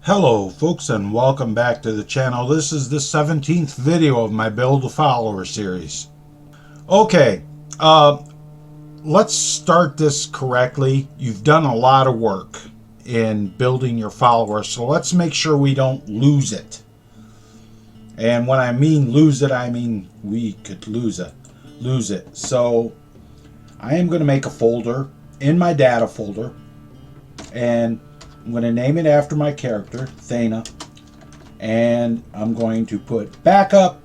Hello folks, and welcome back to the channel. This is the 17th video of my Build a Follower series. Okay, let's start this correctly. You've done a lot of work in building your follower, so let's make sure we don't lose it. And when I mean lose it, I mean we could lose it. So I am going to make a folder in my data folder, and I'm going to name it after my character, Thana, and I'm going to put backup,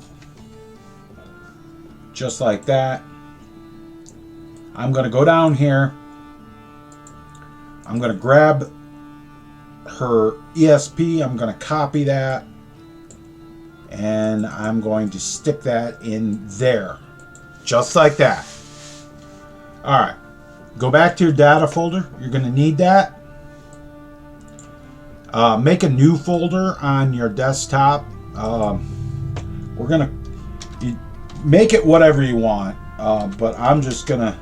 just like that. I'm going to go down here. I'm going to grab her ESP. I'm going to copy that, and I'm going to stick that in there, just like that. All right, go back to your data folder. You're going to need that. Make a new folder on your desktop. We're gonna make it whatever you want, but I'm just gonna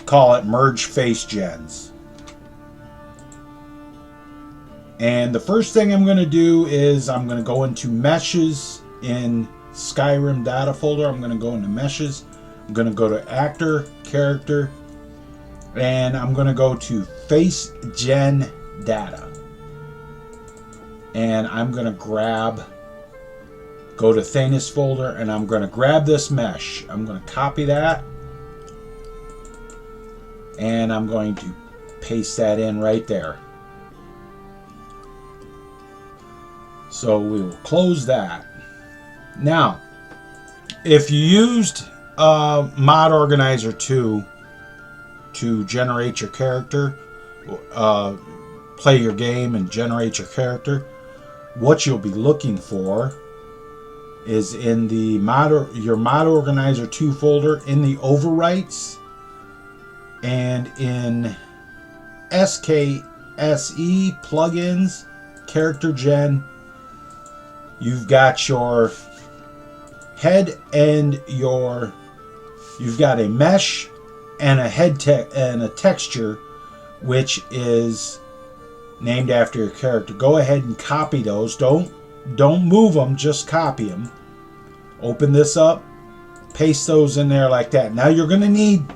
call it Merge Face Gens. And the first thing I'm gonna do is I'm gonna go into Meshes in Skyrim data folder. I'm gonna go into Meshes. I'm gonna go to Actor, Character, and I'm going to go to Facegen Data, and I'm going to go to Thana's folder, and I'm going to grab this mesh. I'm going to copy that, and I'm going to paste that in right there. So we will close that. Now, if you used Mod Organizer 2 to generate your character, play your game and generate your character, what you'll be looking for is in the your Mod Organizer 2 folder, in the overwrites, and in SKSE plugins, character gen. You've got your head and you've got a mesh and a and a texture, which is named after your character. Go ahead and copy those. Don't move them, just copy them. Open this up, paste those in there like that. Now you're gonna need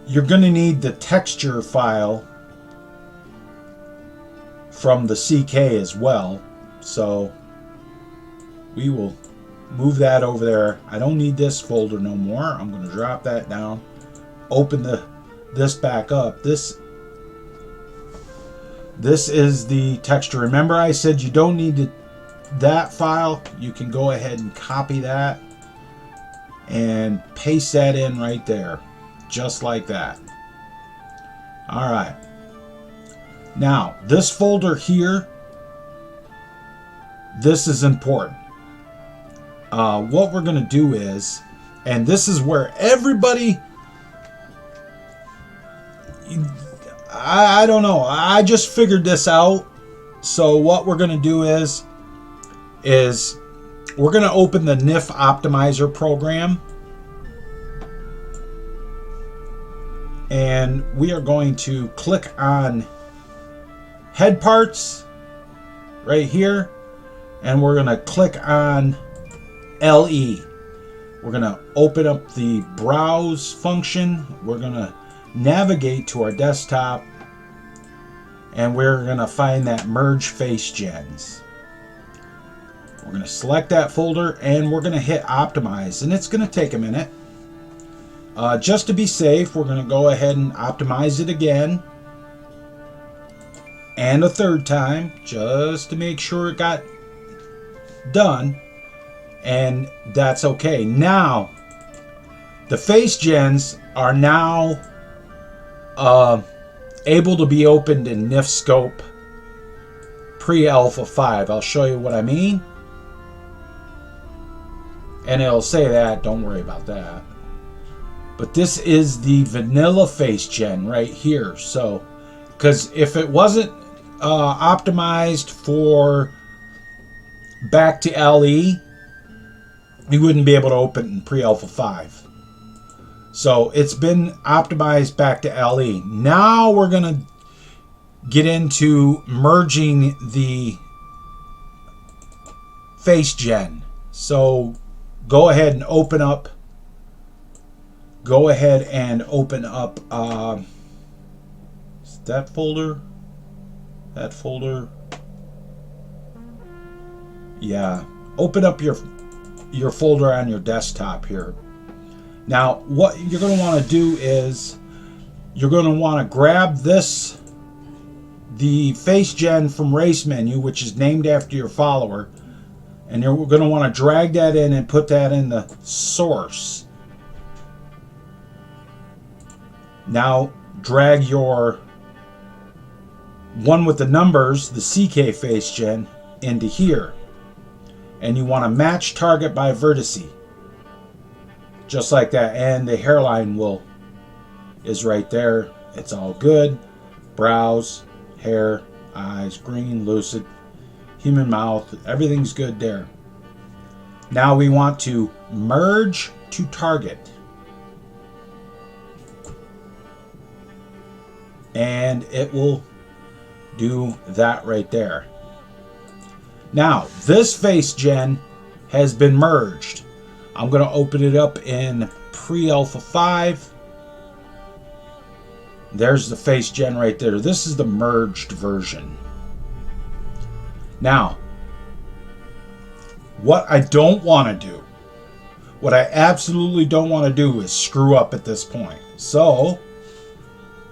the texture file from the CK as well. So we will move that over there. I don't need this folder no more. I'm going to drop that down. Open this back up. This is the texture. Remember I said you don't need that file. You can go ahead and copy that and paste that in right there, just like that. All right. Now this folder here, this is important. What we're going to do is, and this is where everybody, I don't know, I just figured this out. So what we're going to do is we're going to open the NIF Optimizer program, and we are going to click on head parts right here, and we're going to click on LE. We're going to open up the browse function. We're going to navigate to our desktop, and we're going to find that Merge Face Gens. We're going to select that folder, and we're going to hit Optimize, and it's going to take a minute. Just to be safe, we're going to go ahead and optimize it again, and a third time, just to make sure it got done. And that's okay. Now, the face gens are now able to be opened in Nifskope pre-alpha 5. I'll show you what I mean. And it'll say that, don't worry about that. But this is the vanilla face gen right here. So, because if it wasn't optimized for back to LE, you wouldn't be able to open in pre-alpha 5. So it's been optimized back to LE. Now we're going to get into merging the face gen. So go ahead and open up. That folder. That folder. Yeah. Open up your folder on your desktop here. Now, what you're going to want to do is you're going to want to grab this, the face gen from race menu, which is named after your follower, and you're going to want to drag that in and put that in the source. Now, drag your one with the numbers, the CK face gen, into here. And you want to match target by vertice. Just like that, and the hairline is right there. It's all good. Brows, hair, eyes, green, lucid, human mouth, everything's good there. Now we want to merge to target. And it will do that right there. Now, this face gen has been merged. I'm going to open it up in pre-alpha 5. There's the face gen right there. This is the merged version. Now, what I don't want to do, what I absolutely don't want to do is screw up at this point. So,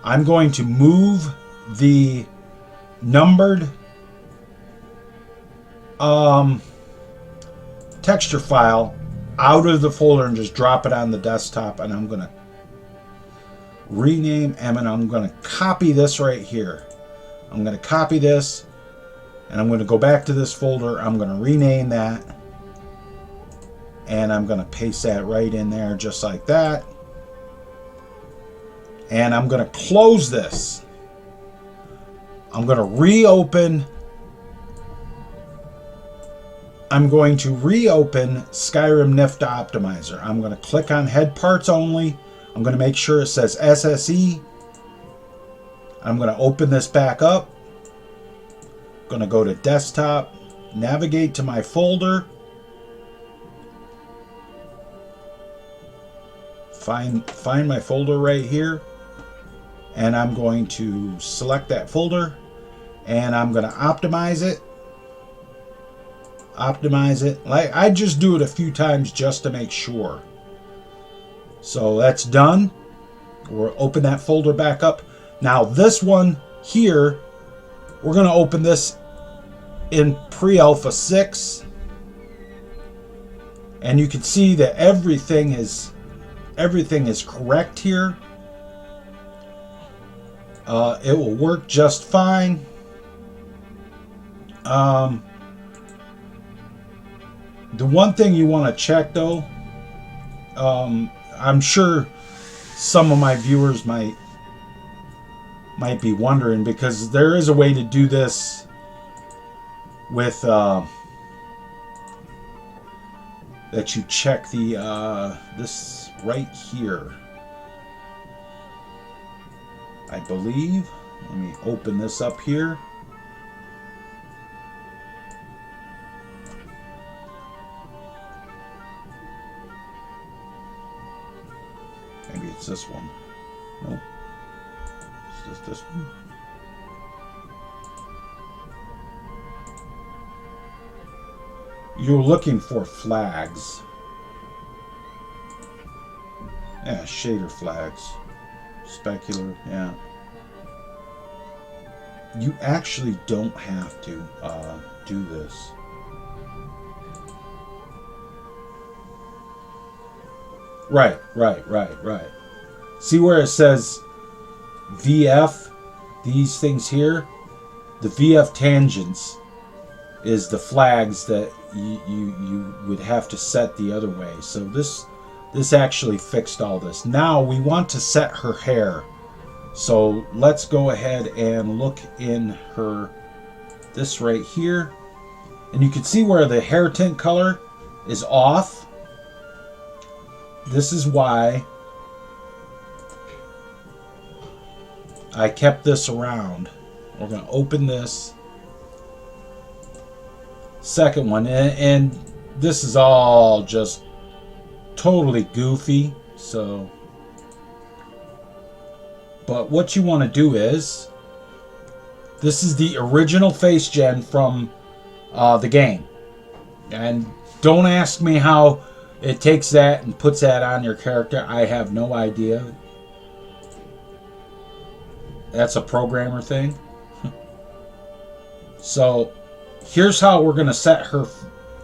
I'm going to move the numbered texture file out of the folder and just drop it on the desktop, and I'm going to rename and I'm going to copy this right here. I'm going to copy this and I'm going to go back to this folder. I'm going to rename that and I'm going to paste that right in there just like that. And I'm going to close this. I'm going to reopen Skyrim NIF Optimizer. I'm going to click on Head Parts Only. I'm going to make sure it says SSE. I'm going to open this back up. I'm going to go to Desktop, navigate to my folder, find my folder right here, and I'm going to select that folder, and I'm going to optimize it. Like I just do it a few times just to make sure. So that's done. We'll open that folder back up. Now this one here, we're going to open this in pre-alpha 6, and you can see that everything is correct here. It will work just fine. The one thing you want to check though, I'm sure some of my viewers might be wondering, because there is a way to do this with that you check the this right here, I believe. Let me open this up here. Maybe it's this one. Nope. It's just this one. You're looking for flags. Yeah, shader flags. Specular, yeah. You actually don't have to do this. Right. See where it says VF, these things here? The VF tangents is the flags that you would have to set the other way. So this actually fixed all this. Now we want to set her hair. So let's go ahead and look in her, this right here. And you can see where the hair tint color is off. This is why I kept this around. We're going to open this second one, and this is all just totally goofy. So, but what you want to do is, this is the original Facegen from the game, and don't ask me how it takes that and puts that on your character. I have no idea. That's a programmer thing. So here's how we're going to set her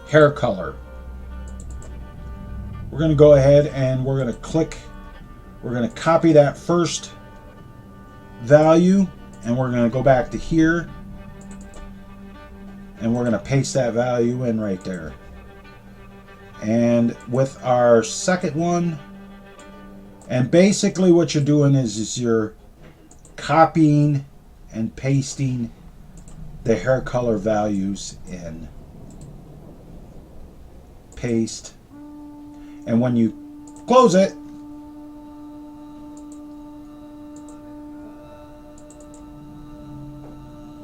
hair color. We're going to go ahead and we're going to click. We're going to copy that first value, and we're going to go back to here, and we're going to paste that value in right there. And with our second one, and basically what you're doing is you're copying and pasting the hair color values in. Paste. And when you close it,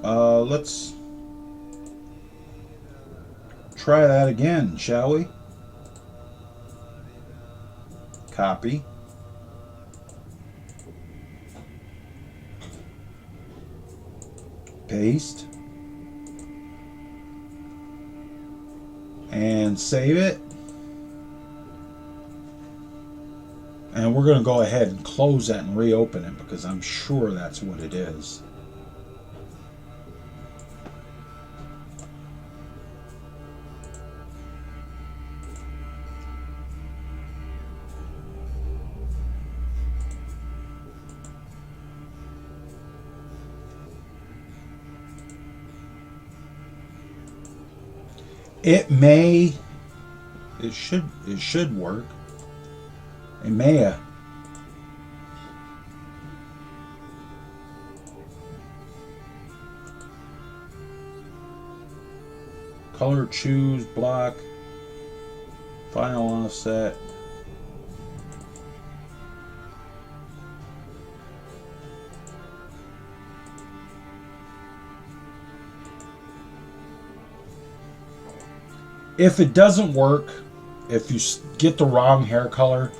let's try that again, shall we? Copy. Paste. And save it. And we're going to go ahead and close that and reopen it, because I'm sure that's what it is. It should work. It may color, choose, block, final offset. If it doesn't work, if you get the wrong hair color,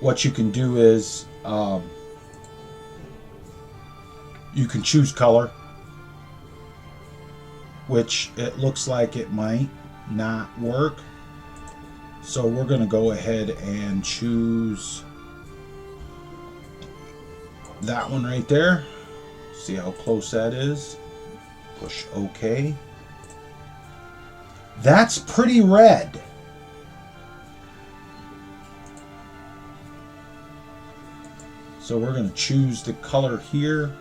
what you can do is you can choose color, which it looks like it might not work. So we're going to go ahead and choose that one right there. See how close that is. Push OK. That's pretty red. So we're going to choose the color here.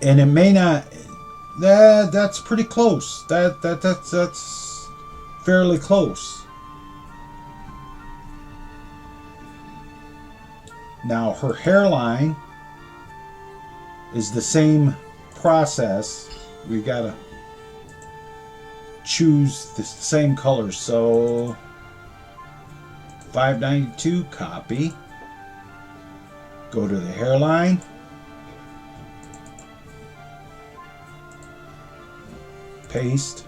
And it may not. That's pretty close. That's fairly close. Now her hairline is the same process. We've got to choose the same colors. So 592, copy. Go to the hairline. Paste.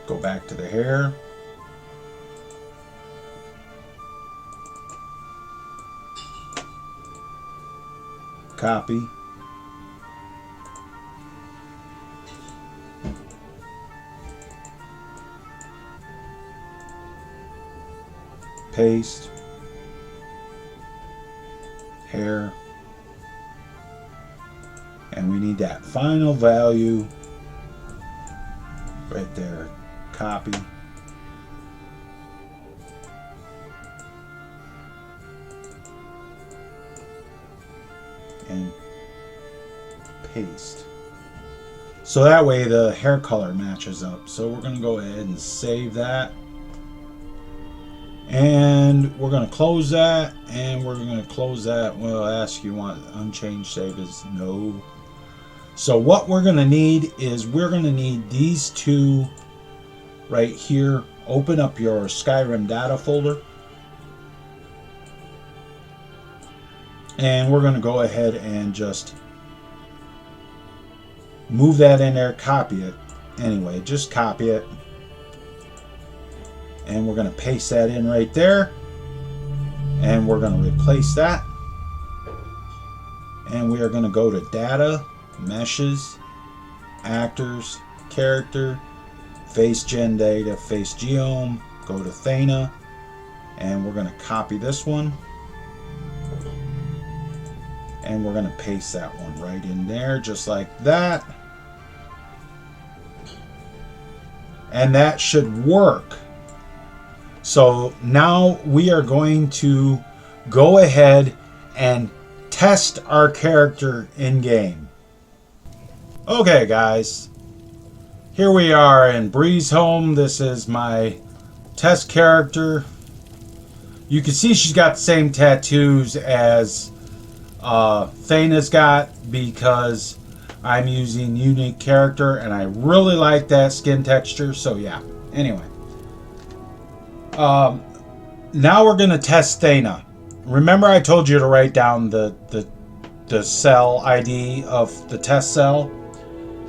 Go back to the hair. Copy. Paste. Hair. And we need that final value right there. Copy. And paste. So that way the hair color matches up. So we're going to go ahead and save that. And we're going to close that. And we're going to close that. We'll ask you want unchanged save is no. So what we're going to need is we're going to need these two right here open up your Skyrim data folder. And we're going to go ahead and just move that in there, copy it. Anyway, just copy it. And we're going to paste that in right there. And we're going to replace that. And we are going to go to Data, Meshes, Actors, Character, Facegen Data, Face Geom, go to Thana, and we're going to copy this one. And we're going to paste that one right in there, just like that. And that should work. So now we are going to go ahead and test our character in game. Okay, guys. Here we are in Breeze Home. This is my test character. You can see she's got the same tattoos as Thana's got, because I'm using unique character and I really like that skin texture. So yeah, anyway, now we're gonna test Thana. Remember I told you to write down the cell ID of the test cell.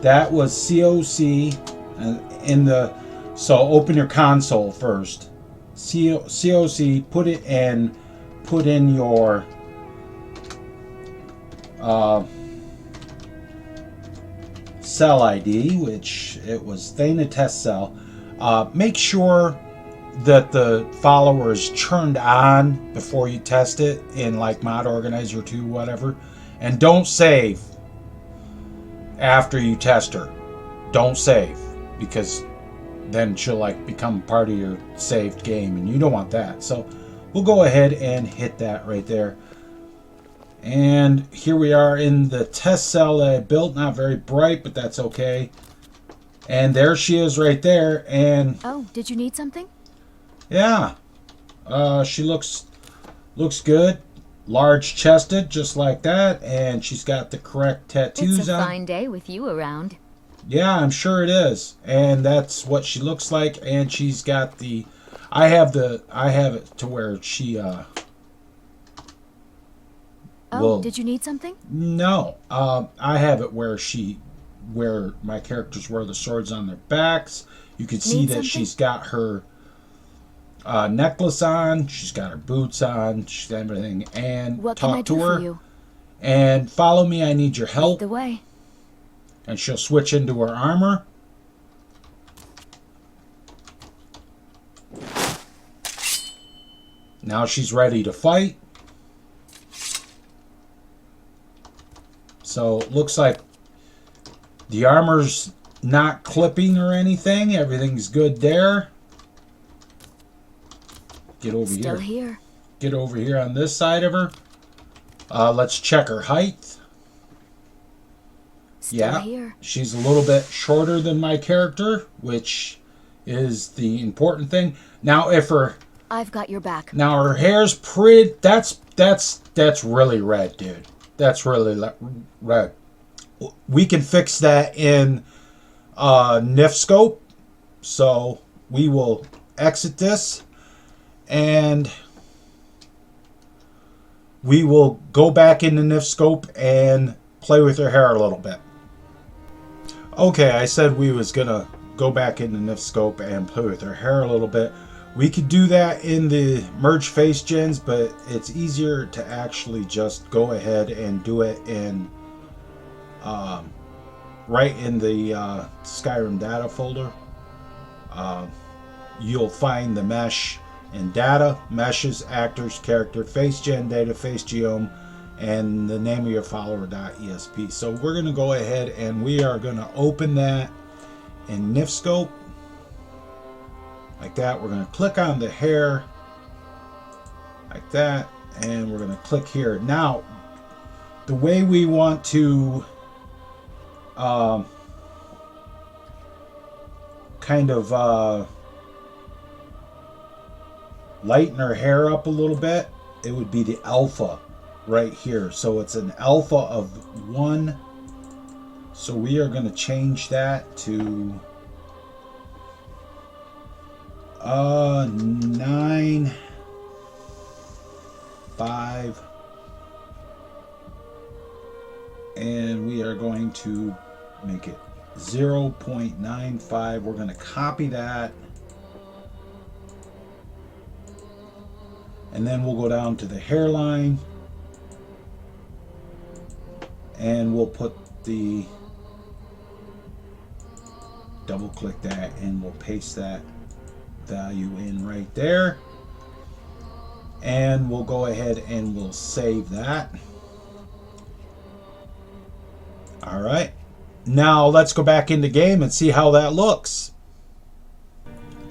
That was COC, and in the, so open your console first, COC, put in your cell ID, which it was Thana test cell. Make sure that the follower is turned on before you test it in like Mod Organizer 2, whatever, and don't save after you test her. Don't save, because then she'll like become part of your saved game, and you don't want that. So we'll go ahead and hit that right there. And here we are in the test cell that I built. Not very bright, but that's okay. And there she is right there. And oh, did you need something? Yeah, she looks good, large chested, just like that, and she's got the correct tattoos on. It's a fine day with you around. Yeah, I'm sure it is, and that's what she looks like. And she's got the, I have it to where she oh, well, did you need something? No, I have it where my characters wear the swords on their backs. You can see that she's got her necklace on, she's got her boots on, she's got everything, and what talk can I to do her for you? And follow me, I need your help. Lead the way. And she'll switch into her armor. Now she's ready to fight. So it looks like the armor's not clipping or anything. Everything's good there. Get over here. Still here. Get over here on this side of her. Let's check her height. Still here. She's a little bit shorter than my character, which is the important thing. Now, I've got your back. Now her hair's pretty. That's really red, dude. That's really red. We can fix that in Nifskope. So we will exit this. And we will go back into Nifskope and play with her hair a little bit. Okay, I said we was gonna go back into Nifskope and play with her hair a little bit. We could do that in the merge face gens, but it's easier to actually just go ahead and do it in right in the Skyrim data folder. You'll find the mesh in data, meshes, actors, character, Facegen Data, Face Geom, and the name of your follower.esp. So we're going to go ahead and we are going to open that in Nifskope. Like that. We're going to click on the hair. Like that. And we're going to click here. Now, the way we want to kind of lighten her hair up a little bit, it would be the alpha right here. So it's an alpha of 1. So we are going to change that to 9, 5, and we are going to make it 0.95. We're going to copy that, and then we'll go down to the hairline, and we'll put the, double click that, and we'll paste that value in right there, and we'll go ahead and we'll save that. All right, now let's go back into game and see how that looks.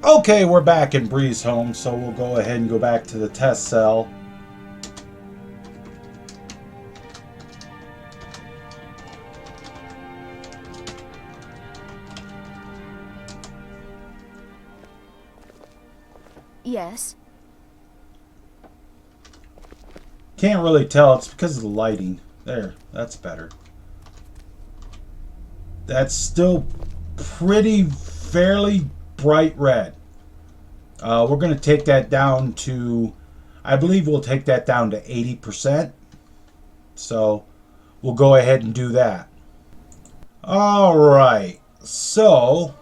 Okay, we're back in Breeze Home, so we'll go ahead and go back to the test cell. Yes. Can't really tell, it's because of the lighting. There, that's better. That's still pretty fairly bright red. We're going to take that down to, I believe we'll take that down to 80%. So we'll go ahead and do that. All right. So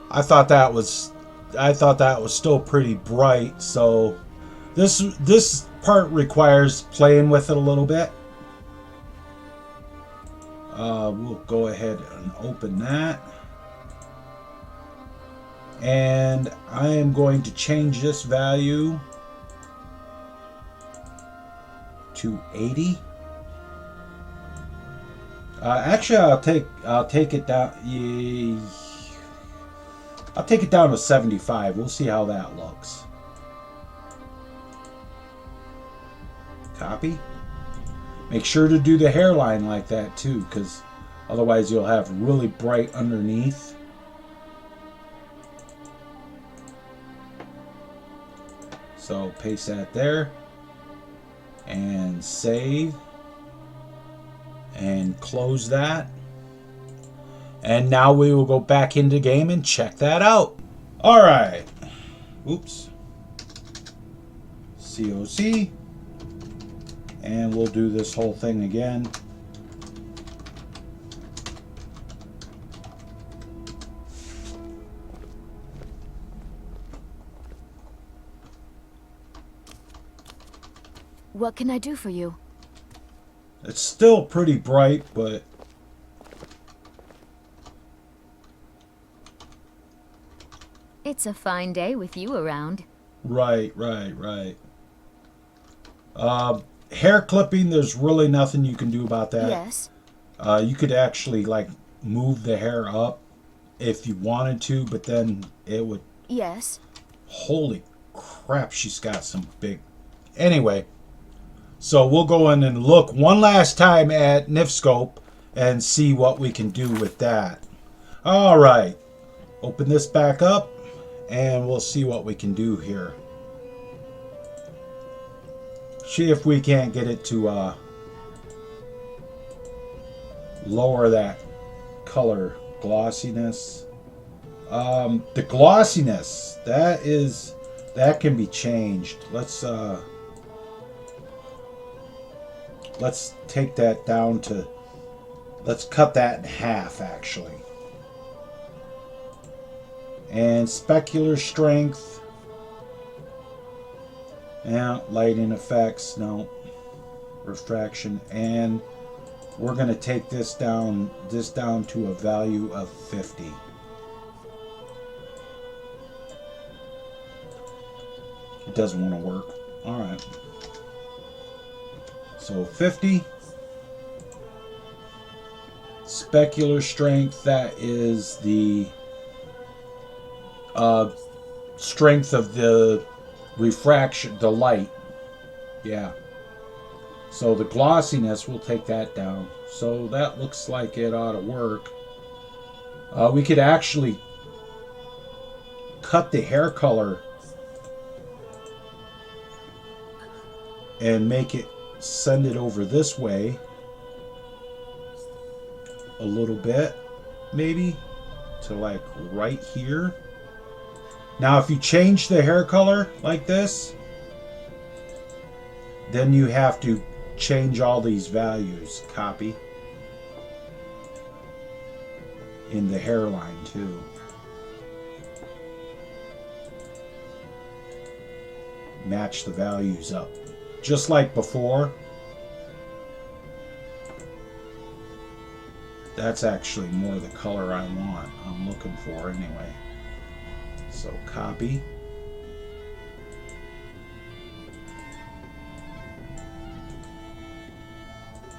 I thought that was still pretty bright. So this part requires playing with it a little bit. We'll go ahead and open that. And I am going to change this value to 80. Actually, I'll take it down. I'll take it down to 75. We'll see how that looks. Copy. Make sure to do the hairline like that too, because otherwise you'll have really bright underneath. So paste that there and save and close that. And now we will go back into game and check that out. All right. Oops. COC. And we'll do this whole thing again. What can I do for you? It's still pretty bright, but It's a fine day with you around. right. Hair clipping, there's really nothing you can do about that. Yes. You could actually like move the hair up if you wanted to, but then it would. Yes. Holy crap, she's got some big. Anyway, so we'll go in and look one last time at Nifskope and see what we can do with that. All right, open this back up and we'll see what we can do here. See if we can't get it to lower that color glossiness. The glossiness, that can be changed. Let's take that down to, let's cut that in half actually. And specular strength. Yeah, lighting effects, no. Refraction, and we're going to take this down to a value of 50. It doesn't want to work. All right. So 50. Specular strength, that is the strength of the refraction, the light. Yeah. So the glossiness, we'll take that down. So that looks like it ought to work. We could actually cut the hair color and make it, send it over this way a little bit, maybe to like right here. Now, if you change the hair color like this, then you have to change all these values. Copy. In the hairline, too. Match the values up. Just like before. That's actually more the color I'm looking for anyway. So copy.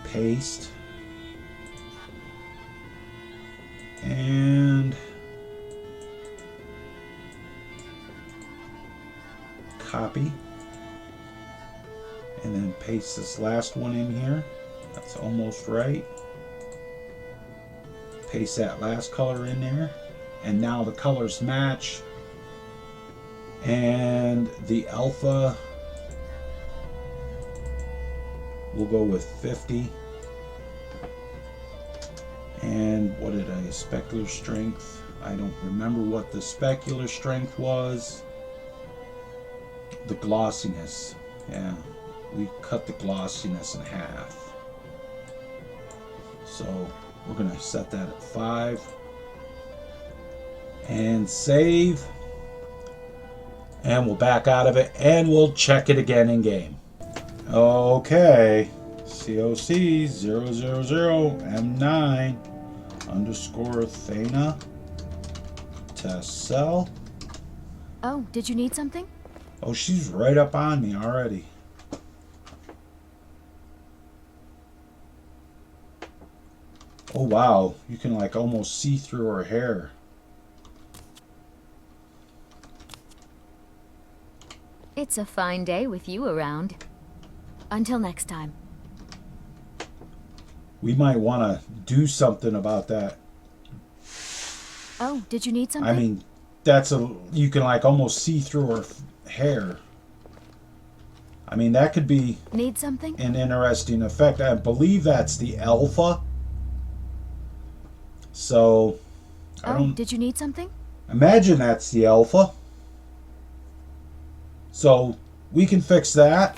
Paste. And copy. And then paste this last one in here. That's almost right. Paste that last color in there. And now the colors match. And the alpha, we'll go with 50. And what did I, specular strength? I don't remember what the specular strength was. The glossiness. Yeah, we cut the glossiness in half. So we're going to set that at 5. And save. And we'll back out of it and we'll check it again in game. Okay. COC 000 M9 underscore Thana. Test cell. Oh, did you need something? Oh, she's right up on me already. Oh, wow. You can like almost see through her hair. It's a fine day with you around. Until next time. We might want to do something about that. Oh, did you need something? I mean, you can like almost see through her hair. I mean, that could be need something? An interesting effect. I believe that's the alpha. So, did you need something? Imagine that's the alpha. So, we can fix that.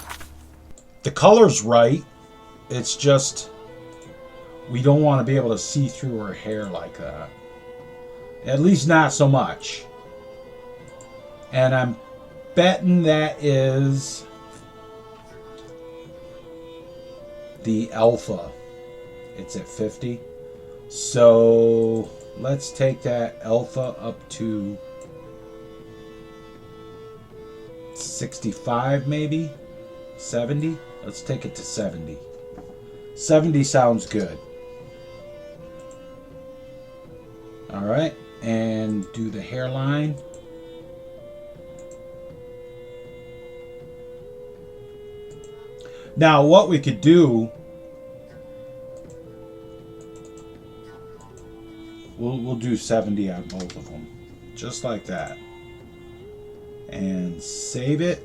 The color's right. It's just we don't want to be able to see through her hair like that. At least not so much. And I'm betting that is the alpha. It's at 50. So let's take that alpha up to 65 maybe? 70? Let's take it to 70. 70 sounds good. Alright, and do the hairline. Now what we could do, we'll do 70 on both of them. Just like that. And save it.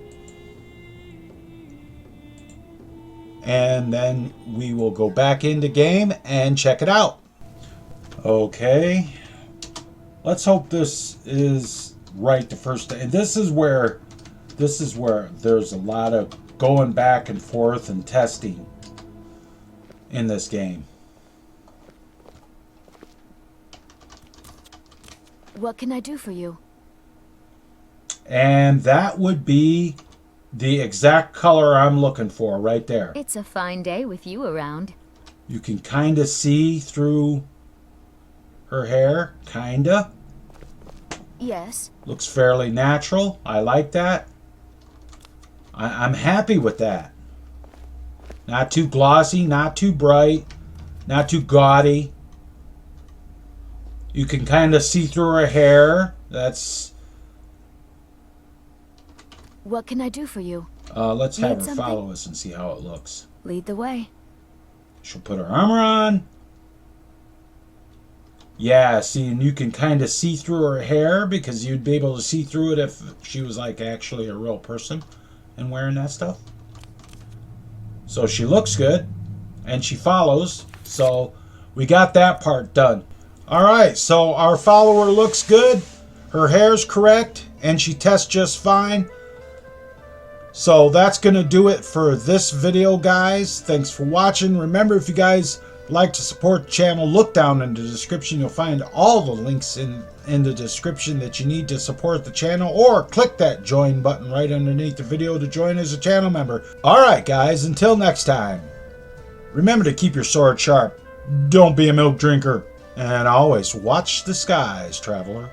And then we will go back into game and check it out. Okay. Let's hope this is right the first day. And this is where there's a lot of going back and forth and testing in this game. What can I do for you? And that would be the exact color I'm looking for right there. It's a fine day with you around. You can kind of see through her hair, kinda. Yes. Looks fairly natural. I like that. I'm happy with that. Not too glossy, not too bright, not too gaudy. You can kind of see through her hair. That's... What can I do for you? Let's have her follow us and see how it looks. Lead the way. She'll put her armor on. Yeah, see, and you can kind of see through her hair because you'd be able to see through it if she was like actually a real person and wearing that stuff. So she looks good and she follows. So we got that part done. All right, so our follower looks good. Her hair's correct. and she tests just fine. So that's going to do it for this video, guys. Thanks for watching. Remember, if you guys like to support the channel, look down in the description. You'll find all the links in the description that you need to support the channel, or click that join button right underneath the video to join as a channel member. Alright guys, until next time, remember to keep your sword sharp, don't be a milk drinker, and always watch the skies, traveler.